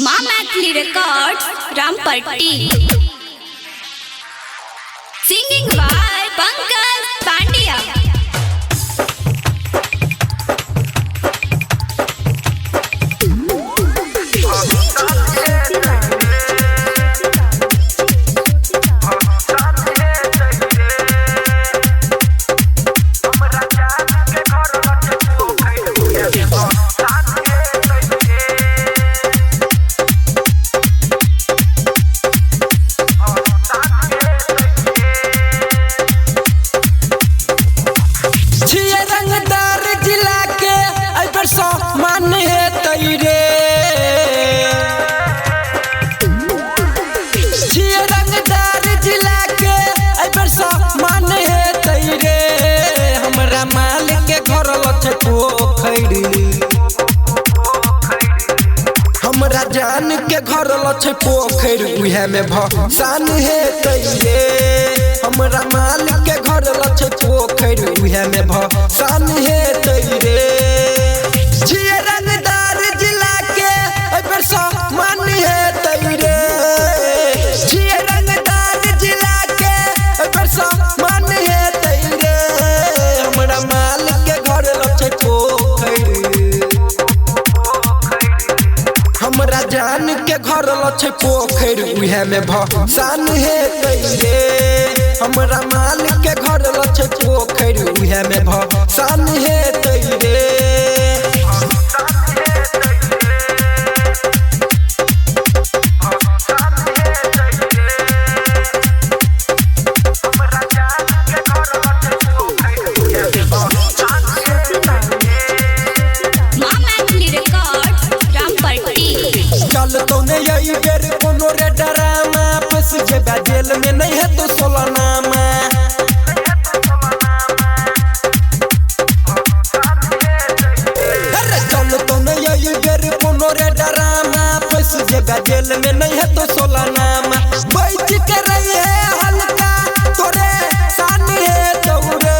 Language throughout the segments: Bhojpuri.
माँ Maithili records Rampatti. Singing by Pankaj Pandya. मान है तैरे रंगदार जिला के मान है तैरे हमरा माल के घर लछ पोखरी हमरा जान के घर लछ पोखरी उहे में भसान है तैरे हमरा माल के घर लछ पोखरी उहे में भसान है तैरे रंगदार जिला के मान है तैरे रंगदार जिला के मान है तैरे हमरा माल के घर लछ पोखरी हमरा जान के घर लछ पोखरी उहे में भसान है तैरे हमरा माल के घर लछ पोखरी उहे में भसान है तैरे कोनो रे डरामा फंस जेबा जेल में नहीं है तो सोलनामा अरे चल तो नहीं ये बेर कोनो रे डरामा फंस जेबा जेल में नहीं है तो सोलनामा बैठ के रही है हल्का तोरे सानी है दौरे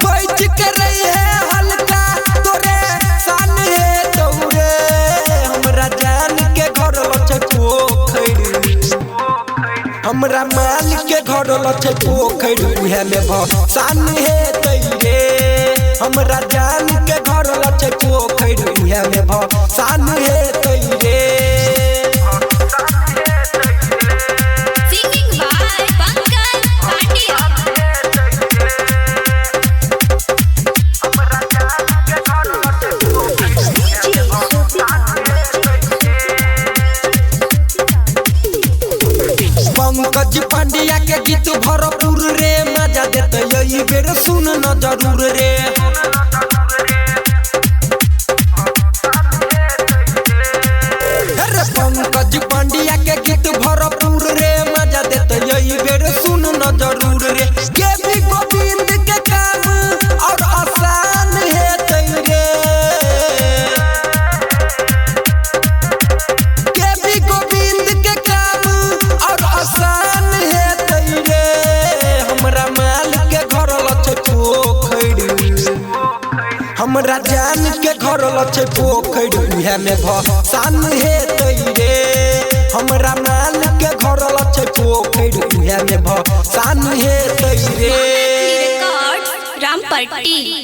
बैठ के रही है हल्का तोरे सानी है दौरे हमरा जान के घर लछ पोखरी हमरा माल के घर लछ पोखरी उहे में भसान है तैरे हमरा जान के घर लछ पोखरी उहे में भसान है तैरे सिंगिंग बाय पंकज पांड्या। पंकज पांड्या के गीत भरपूर रे मजा देते यही बेर सुन न जरूर रे अरे पंकज पांड्या के गीत भरपूर रे मजा देते यही बेर सुन न जरूर रे के भी गोविंद के काम और आसान है तैरे के भी गोविंद के काम और आसान है तैरे हमरा माल के घर लछ पोखरी हमरा जान के घर लछ पोखरी उहे में भसान है तैरे हमरा माल के घर लछ पोखरी उहे में भसान है तैरे रिकॉर्ड्स रामपट्टी।